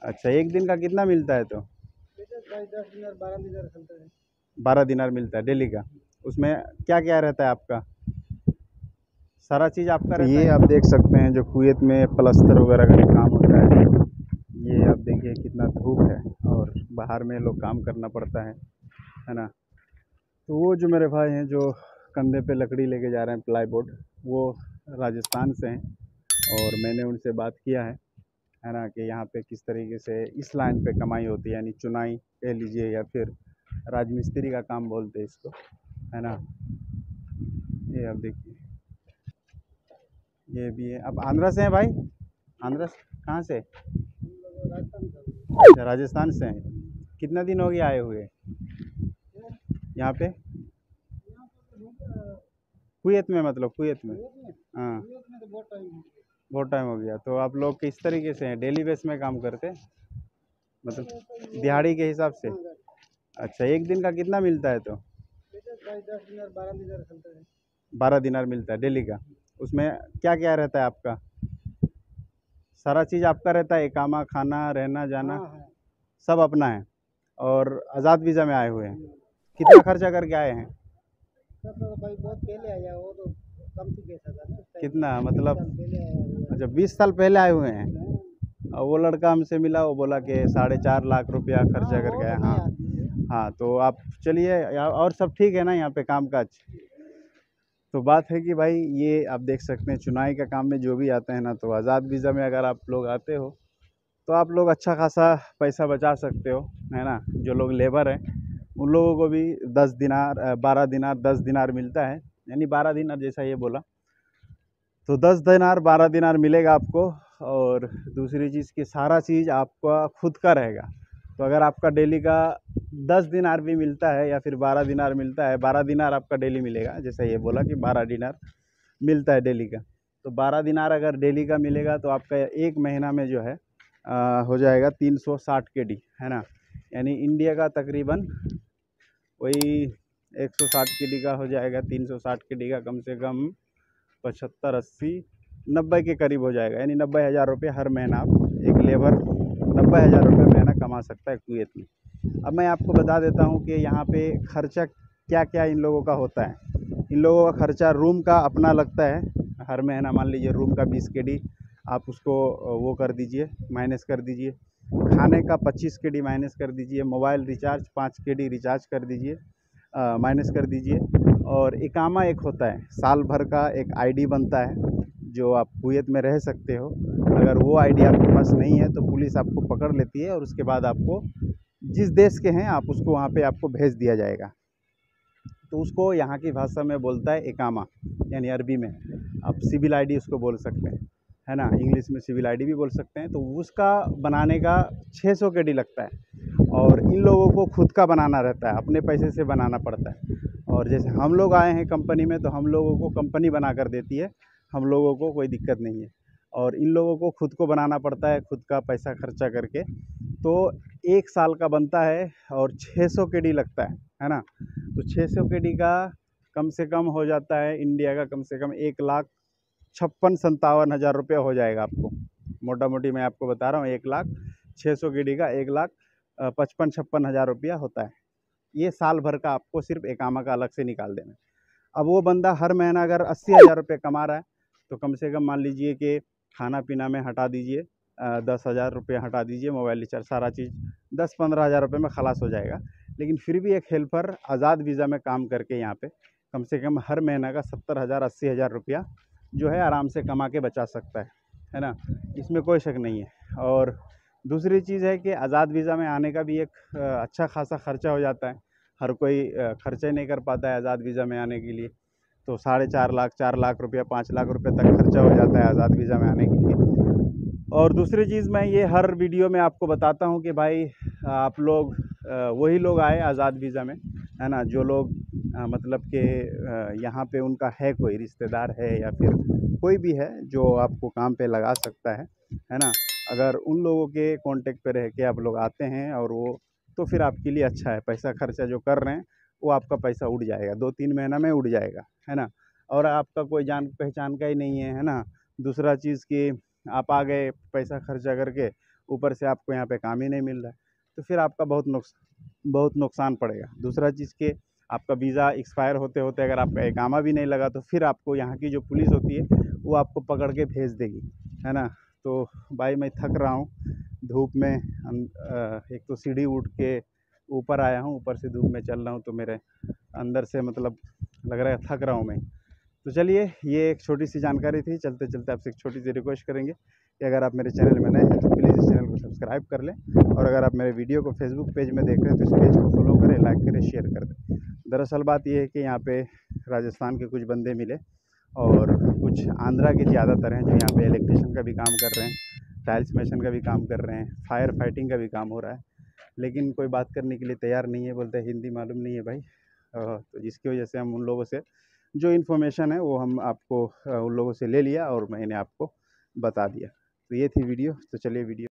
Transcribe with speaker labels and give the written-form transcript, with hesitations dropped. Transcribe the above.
Speaker 1: अच्छा, एक दिन का कितना मिलता है तो?
Speaker 2: भाई 10 दिनार 12 दिनार चलता है।
Speaker 1: 12 दिनार मिलता है डेली का। उसमें क्या क्या रहता है आपका? सारा चीज़ आपका रहता है? ये आप देख सकते हैं जो कुवैत में प्लस्तर वगैरह का जो काम होता है, ये आप देखिए कितना धूप है और बाहर में लोग काम करना पड़ता है ना। तो वो जो मेरे भाई हैं जो कंधे पे लकड़ी लेके जा रहे हैं प्लाईवुड, वो राजस्थान से हैं और मैंने उनसे बात किया है ना, कि यहाँ पे किस तरीके से इस लाइन पे कमाई होती है, यानी चुनाई कह लीजिए या फिर राजमिस्त्री का काम बोलते हैं इसको, है ना। ये आप देखिए, ये भी है। आप आंध्रा से हैं भाई? आंध्रा से कहाँ से? अच्छा, राजस्थान से हैं। कितना दिन हो गया आए हुए यहाँ पे? कुवैत में, मतलब कुवैत में? हाँ,
Speaker 2: तो बहुत टाइम है।
Speaker 1: बहुत टाइम हो गया। तो आप लोग किस तरीके से हैं, डेली बेस में काम करते हैं, मतलब दिहाड़ी के हिसाब से? अच्छा, एक दिन का कितना मिलता है तो?
Speaker 2: भाई 10 दिनार 12 दिनार चलता है।
Speaker 1: 12 दिनार मिलता है डेली का। उसमें क्या क्या रहता है आपका? सारा चीज़ आपका रहता है, इकामा, खाना, रहना जाना?
Speaker 2: हाँ हाँ।
Speaker 1: सब अपना है। और आज़ाद वीज़ा में आए हुए हैं? कितना खर्चा करके आए हैं?
Speaker 2: तो भाई बहुत पहले आया, वो तो कम ही पैसा था ना उस टाइम।
Speaker 1: कितना मतलब?
Speaker 2: पहले आया
Speaker 1: अच्छा, 20 साल पहले आए हुए हैं।
Speaker 2: वो।
Speaker 1: और वो लड़का हमसे मिला, वो बोला कि 4.5 लाख रुपया खर्चा
Speaker 2: वो
Speaker 1: करके आया।
Speaker 2: तो
Speaker 1: हाँ
Speaker 2: नया आदमी है।
Speaker 1: हाँ, तो आप चलिए, और सब ठीक है ना यहाँ पे काम काज? तो बात है कि भाई ये आप देख सकते हैं चुनाई का काम में जो भी आते हैं ना, तो आज़ाद वीज़ा में अगर आप लोग आते हो तो आप लोग अच्छा खासा पैसा बचा सकते हो, है ना। जो लोग लेबर हैं उन लोगों को भी 10 दिनार 12 दिनार 10 दिनार मिलता है, यानी 12 दिनार जैसा ये बोला, तो 10 दिनार 12 दिनार मिलेगा आपको। और दूसरी चीज़ कि सारा चीज़ आपका खुद का रहेगा। तो अगर आपका डेली का 10 दिनार भी मिलता है या फिर 12 दिनार मिलता है, 12 दिनार आपका डेली मिलेगा, जैसा ये बोला कि 12 दिनार मिलता है डेली का, तो 12 दिनार अगर डेली का मिलेगा तो आपका एक महीना में जो है हो जाएगा 360 KD, है ना। यानी इंडिया का तकरीबन वही 160 KD का हो जाएगा। 360 KD का कम से कम 75 80 90 के करीब हो जाएगा, यानी 90,000 रुपये हर महीना आप एक लेबर 90,000 रुपये महीना कमा सकता है कुवैत में। अब मैं आपको बता देता हूँ कि यहाँ पे खर्चा क्या क्या इन लोगों का होता है। इन लोगों का खर्चा रूम का अपना लगता है हर महीना। मान लीजिए रूम का 20 KD आप उसको वो कर दीजिए, माइनस कर दीजिए। खाने का 25 KD माइनस कर दीजिए। मोबाइल रिचार्ज 5 KD रिचार्ज कर दीजिए, माइनस कर दीजिए। और इकामा एक होता है, साल भर का एक आईडी बनता है जो आप कुवैत में रह सकते हो। अगर वो आईडी आपके पास नहीं है तो पुलिस आपको पकड़ लेती है और उसके बाद आपको जिस देश के हैं आप उसको वहाँ पे आपको भेज दिया जाएगा। तो उसको यहाँ की भाषा में बोलता है इकामा, यानी अरबी में आप सिविल आईडी उसको बोल सकते हैं, है ना। इंग्लिश में सिविल आईडी भी बोल सकते हैं। तो उसका बनाने का 600 KD लगता है और इन लोगों को खुद का बनाना रहता है, अपने पैसे से बनाना पड़ता है। और जैसे हम लोग आए हैं कंपनी में तो हम लोगों को कंपनी बना कर देती है, हम लोगों को कोई दिक्कत नहीं है। और इन लोगों को खुद को बनाना पड़ता है, खुद का पैसा खर्चा करके। तो एक साल का बनता है और 600 KD लगता है ना। तो 600 KD का कम से कम हो जाता है इंडिया का कम से कम 1,56,57,000 रुपया हो जाएगा आपको। मोटा मोटी मैं आपको बता रहा हूँ, 1 लाख 600 KD का 1,55,56,000 रुपया होता है। ये साल भर का आपको सिर्फ एकामा का अलग से निकाल देना है। अब वो बंदा हर महीना अगर 80,000 रुपये कमा रहा है तो कम से कम मान लीजिए कि खाना पीना में हटा दीजिए 10,000 रुपये हटा दीजिए, मोबाइल रिचार्ज सारा चीज़ 10-15 हज़ार रुपये में खलास हो जाएगा। लेकिन फिर भी एक हेल्पर आज़ाद वीज़ा में काम करके यहाँ पे कम से कम हर महीना का 70,000 80,000 रुपया जो है आराम से कमा के बचा सकता है ना। इसमें कोई शक नहीं है। और दूसरी चीज़ है कि आज़ाद वीज़ा में आने का भी एक अच्छा खासा खर्चा हो जाता है। हर कोई खर्चे नहीं कर पाता है आज़ाद वीज़ा में आने के लिए। तो 4.5 लाख 4 लाख रुपया 5 लाख रुपये तक खर्चा हो जाता है आज़ाद वीज़ा में आने के लिए। और दूसरी चीज़ मैं ये हर वीडियो में आपको बताता हूँ कि भाई आप लोग वही लोग आए आज़ाद वीज़ा में, है ना, जो लोग मतलब कि यहाँ पे उनका है कोई रिश्तेदार है या फिर कोई भी है जो आपको काम पे लगा सकता है ना। अगर उन लोगों के कांटेक्ट पे रह के आप लोग आते हैं और वो, तो फिर आपके लिए अच्छा है। पैसा खर्चा जो कर रहे हैं वो आपका पैसा उड़ जाएगा, 2-3 महीना में उड़ जाएगा, है ना। और आपका कोई जान पहचान का ही नहीं है ना। दूसरा चीज़ कि आप आ गए पैसा खर्चा करके ऊपर से आपको यहाँ पे काम ही नहीं मिल रहा है, तो फिर आपका बहुत नुकसान पड़ेगा। दूसरा चीज़ के आपका वीज़ा एक्सपायर होते होते अगर आपका इकामा भी नहीं लगा तो फिर आपको यहाँ की जो पुलिस होती है वो आपको पकड़ के भेज देगी, है ना। तो भाई मैं थक रहा हूँ धूप में, एक तो सीढ़ी उठ के ऊपर आया हूँ, ऊपर से धूप में चल रहा हूँ, तो मेरे अंदर से मतलब लग रहा है थक रहा हूँ मैं। तो चलिए, ये एक छोटी सी जानकारी थी। चलते चलते आपसे एक छोटी सी रिक्वेस्ट करेंगे कि अगर आप मेरे चैनल में नए हैं तो प्लीज़ इस चैनल को सब्सक्राइब कर लें, और अगर आप मेरे वीडियो को फेसबुक पेज में देख रहे हैं तो इस पेज को फॉलो करें, लाइक करें, शेयर कर दें। दरअसल बात ये है कि यहाँ पे राजस्थान के कुछ बंदे मिले और कुछ आंध्रा के ज़्यादातर हैं जो यहाँ पे इलेक्ट्रिशियन का भी काम कर रहे हैं, टाइल्स मेसन का भी काम कर रहे हैं, फायर फाइटिंग का भी काम हो रहा है, लेकिन कोई बात करने के लिए तैयार नहीं है, बोलते हैं हिंदी मालूम नहीं है भाई। तो जिसकी वजह से हम उन लोगों से जो इन्फॉर्मेशन है वो हम आपको उन लोगों से ले लिया और मैंने आपको बता दिया। तो ये थी वीडियो। तो चलिए वीडियो